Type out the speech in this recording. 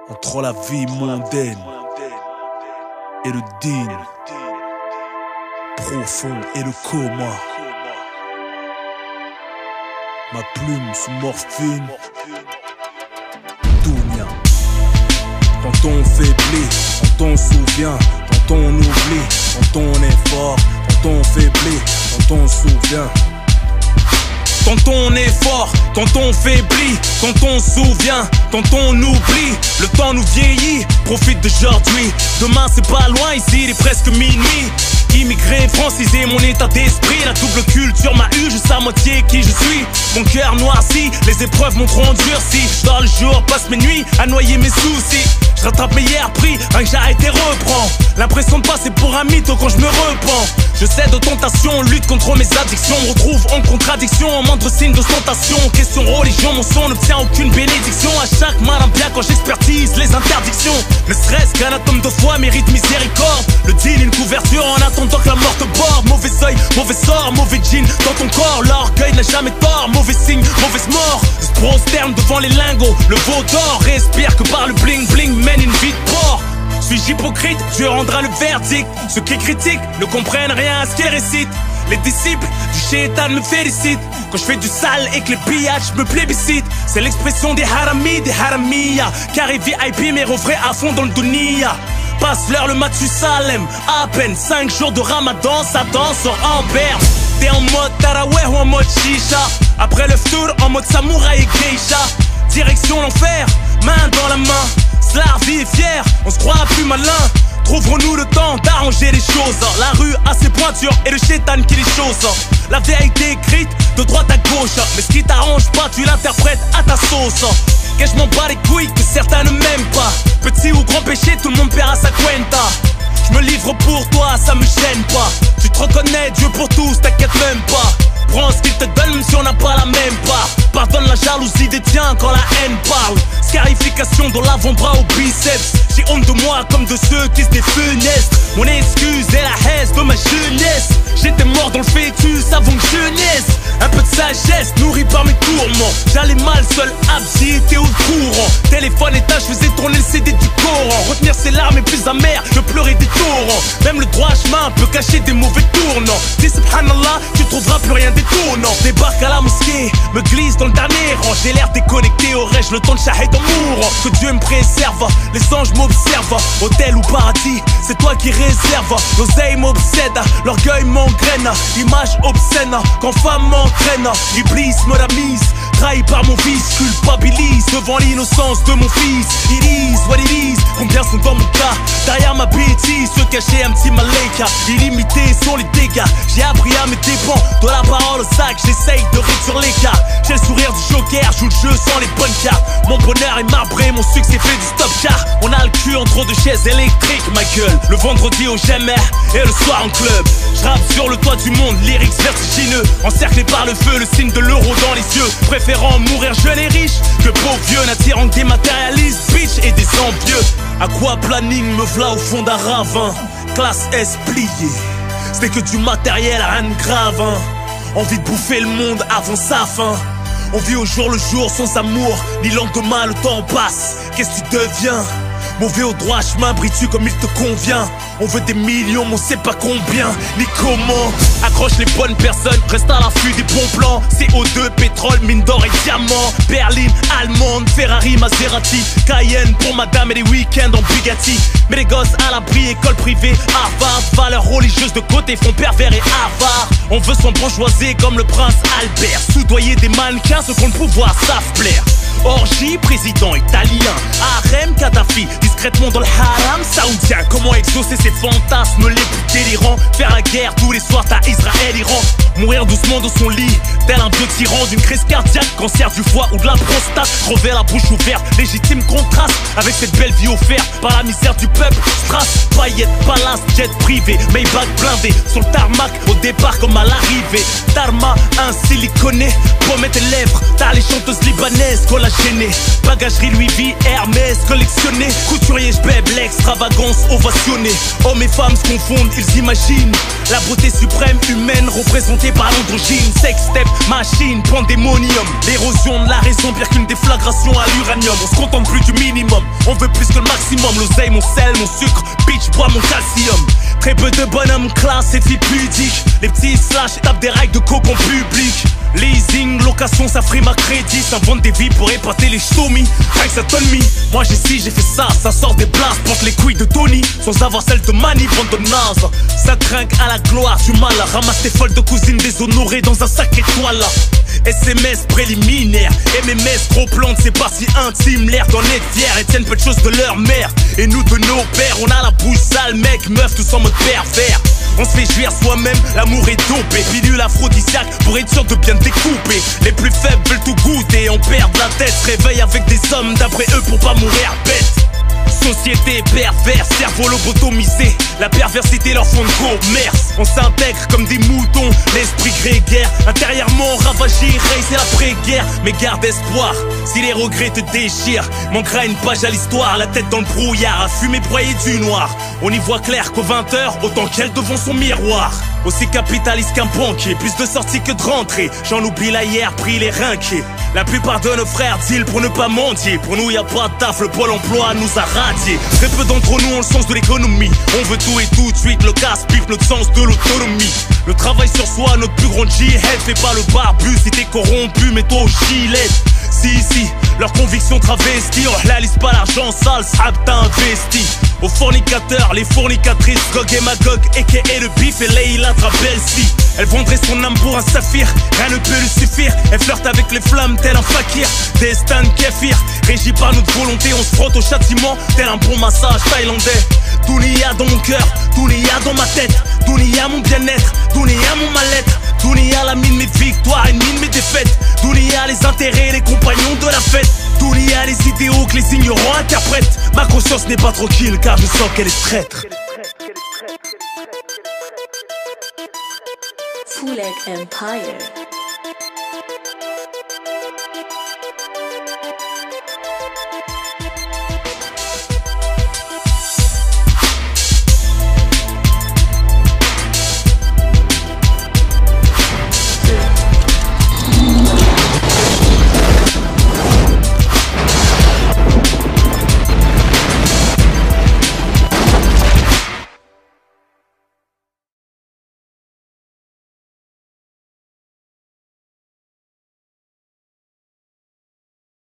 entre la vie mondaine et le digne, profond et le coma. Ma plume sous morphine, Dounia. Quand on faiblit, quand on se souvient, quand on oublie, quand on est fort, quand on faiblit, quand on se souvient. Quand on est fort, quand on faiblit, quand on se souvient, quand on oublie, le temps nous vieillit, profite d'aujourd'hui. Demain c'est pas loin, ici il est presque minuit. Immigré, francisé, mon état d'esprit. La double culture m'a eu, je sais à moitié qui je suis. Mon cœur noirci, les épreuves m'ont trop endurci. Je dors le jour, passe mes nuits à noyer mes soucis. Je rattrape mes hier pris, rien que j'arrête et reprends. L'impression de passer pour un mytho quand je me repens. Je cède aux tentations, lutte contre mes addictions. Me retrouve en contradiction, en moindre signe d'ostentation. Question religion, mon son n'obtient aucune bénédiction. À chaque malin bien quand j'expertise les interdictions. Ne serait-ce qu'un atome de foi mérite miséricorde. Le deal, une couverture en attendant que la mort te borde. Mauvais œil, mauvais sort, mauvais jean dans ton corps. L'orgueil n'a jamais tort, mauvais signe, mauvaise mort. Se prosterne devant les lingots, le veau d'or. Respire que par le bling bling, mène une vie de porc. Suis-je hypocrite? Dieu rendra le verdict. Ceux qui critiquent ne comprennent rien à ce qu'ils récitent. Les disciples du shaitan me félicitent. Quand je fais du sale et que les pillages me plébiscitent. C'est l'expression des haramis, des haramiyas. Carré VIP mais refrais à fond dans le dunia. Passe l'heure le Mathusalem. À peine 5 jours de ramadan, Satan sort en berne. T'es en mode taraweh ou en mode chicha. Après le tour en mode samouraï et geisha. Direction l'enfer, main dans la main. La vie est fière, on se croit plus malin. Trouverons-nous le temps d'arranger les choses. La rue a ses pointures et le shaitan qui les chausse. La vérité écrite de droite à gauche. Mais ce qui t'arrange pas, tu l'interprètes à ta sauce. Que je m'en bats les couilles, que certains ne m'aiment pas. Petit ou grand péché, tout le monde paiera sa cuenta. Je me livre pour toi, ça me gêne pas. Tu te reconnais, Dieu pour tous, t'inquiète même pas. Prends ce qu'il te donne même si on n'a pas la même part. Pardonne la jalousie des tiens quand la haine parle. Scarification dans l'avant-bras au biceps. J'ai honte de moi comme de ceux qui se défenestrent. Mon excuse est la haine de ma jeunesse. J'étais mort dans le fœtus avant que je naisse. Un peu de sagesse nourri par mes tourments. J'allais mal seul, abside au courant. Téléphone éteint, je faisais tourner le CD du Coran. Retenir ses larmes est plus amer que pleurer des torrents. Même le droit chemin peut cacher des mauvais tournants. Dis subhanallah, tu trouveras plus rien d'étonnant. Débarque à la mosquée, me glisse dans le dernier rang. J'ai l'air déconnecté, aurais-je le temps de shahid en mourant. Que Dieu me préserve, les anges m'observent. Hôtel ou paradis, c'est toi qui réserve. L'oseille m'obsède, l'orgueil m'engraine. Image obscène, quand femme m'entraîne. Iblis me la mise, trahi par mon vice. Culpabilise devant l'innocence de mon fils. It is what it is, combien sont dans mon cas. Derrière ma bêtise, se cacher un petit malaika. Illimité sont les dégâts, j'ai appris à mes dépens. De la parole au sac, j'essaye de réduire l'écart. J'ai le sourire du joker, joue le jeu sans les bonnes cartes. Mon bonheur est marbré, mon succès fait du stop car on a le cul en trop de chaises électriques, ma gueule. Le vendredi au GMR et le soir en club. Je rappe sur le toit du monde, lyrics vertigineux. Encerclé par le feu, le signe de l'euro dans les yeux. Préférant mourir jeune et riche que pauvre vieux, n'attirant que des matérialistes, bitch et des envieux. À quoi planning me v'là au fond d'un ravin. Classe S pliée, c'était que du matériel, rien de grave hein. Envie de bouffer le monde avant sa fin. On vit au jour le jour sans amour, ni lendemain le temps passe. Qu'est-ce que tu deviens? Mauvais au droit chemin, brilles-tu comme il te convient? On veut des millions, mais on sait pas combien, ni comment. Accroche les bonnes personnes, reste à l'affût des bons plans. CO2, pétrole, mine d'or et diamants. Berlin, allemande, Ferrari, Maserati. Cayenne pour madame et les week-ends en Bugatti. Mais les gosses à l'abri, école privée, Harvard. Valeurs religieuses de côté font pervers et avares. On veut s'embourgeoiser comme le prince Albert. Soudoyer des mannequins, ceux qui ont le pouvoir savent plaire. Orgie, président italien. Harem, Kadhafi, discrètement dans le haram saoudien. Comment exaucer ses fantasmes les plus délirants? Faire la guerre tous les soirs à Israël, Iran. Mourir doucement dans son lit, tel un vieux tyran. D'une crise cardiaque, cancer du foie ou de la prostate. Crever la bouche ouverte, légitime contraste avec cette belle vie offerte par la misère du peuple. Strass, paillettes, palace, jet privé, Maybach blindé sur le tarmac au départ comme à l'arrivée. Dharma, un siliconé, promet tes lèvres. T'as les chanteuses libanaises collagénées. Bagagerie Louis V, Hermès collectionné. Couturier, j'bèbe, l'extravagance ovationnée. Hommes et femmes se confondent, ils imaginent la beauté suprême humaine représentée par l'androgyne. Sex step, machine, pandémonium. L'érosion de la raison, pire qu'une déflagration à l'uranium. On se contente plus du minimum, on veut plus que le maximum. L'oseille, mon sel, mon sucre, bitch, bois mon calcium. Très peu de bonhommes classe et filles pudiques. Les petits slash tapent des règles de cocon public. Leasing, location, ça frime à crédit. S'invente des vies pour épater les ch'tomis. Rien que ça tonne mi. Moi j'ai ci, j'ai fait ça sort des blasts. Porte les couilles de Tony, sans avoir celle de Manny, bande de naze. Ça trinque à la gloire du mal. Ramasse tes folles de cousines déshonorées dans un sac étoile. SMS préliminaire, MMS, gros plante, c'est pas si intime. L'air d'en être fier, et tiennent peu de choses de leur mère. Et nous de nos pères, on a la bouche sale, mec, meuf, tous en mode pervers. On se fait jouir soi-même, l'amour est dopé. Pilule aphrodisiaque pour être sûr de bien découper. Les plus faibles veulent tout goûter, on perd la tête. Se réveille avec des hommes d'après eux pour pas mourir bête. Société perverse, cerveau lobotomisé. La perversité leur fond de commerce. On s'intègre comme des moutons, l'esprit grégaire. Intérieurement ravagé, c'est l'après-guerre. Mais garde espoir, si les regrets te déchirent. Manquera une page à l'histoire, la tête dans le brouillard. À fumer broyer du noir. On y voit clair qu'aux 20h, autant qu'elle devant son miroir. Aussi capitaliste qu'un banquier, plus de sorties que de rentrées. J'en oublie la hier, pris les rinqués. La plupart de nos frères deal pour ne pas mentir. Pour nous y a pas de taf, le pôle emploi nous a radiés. Très peu d'entre nous ont le sens de l'économie. On veut tout et tout de suite, le casse-pipe, notre sens de l'autonomie. Le travail sur soi, notre plus grande jihad. Fais pas le barbu si t'es corrompu, mets-toi au gilet. Si, leurs convictions travesties. On réalise pas l'argent sale, sable t'as investi. Aux fornicateurs, les fournicatrices, Gog et Magog, a.k.a. le bif et Leila Trabelsi. Elle vendrait son âme pour un saphir, rien ne peut lui suffire. Elle flirte avec les flammes tel un fakir. Destin kéfir, régi par notre volonté. On se frotte au châtiment tel un bon massage thaïlandais. Dunia dans mon cœur, Dunia dans ma tête. Dunia mon bien-être, Dunia mon mal-être. Dunia la mine mes victoires et mine mes défaites. Dunia les intérêts, les compagnons de la fête. Dunia les idéaux que les ignorants interprètent. Ma conscience n'est pas tranquille car je sens qu'elle est traître. Full Empire.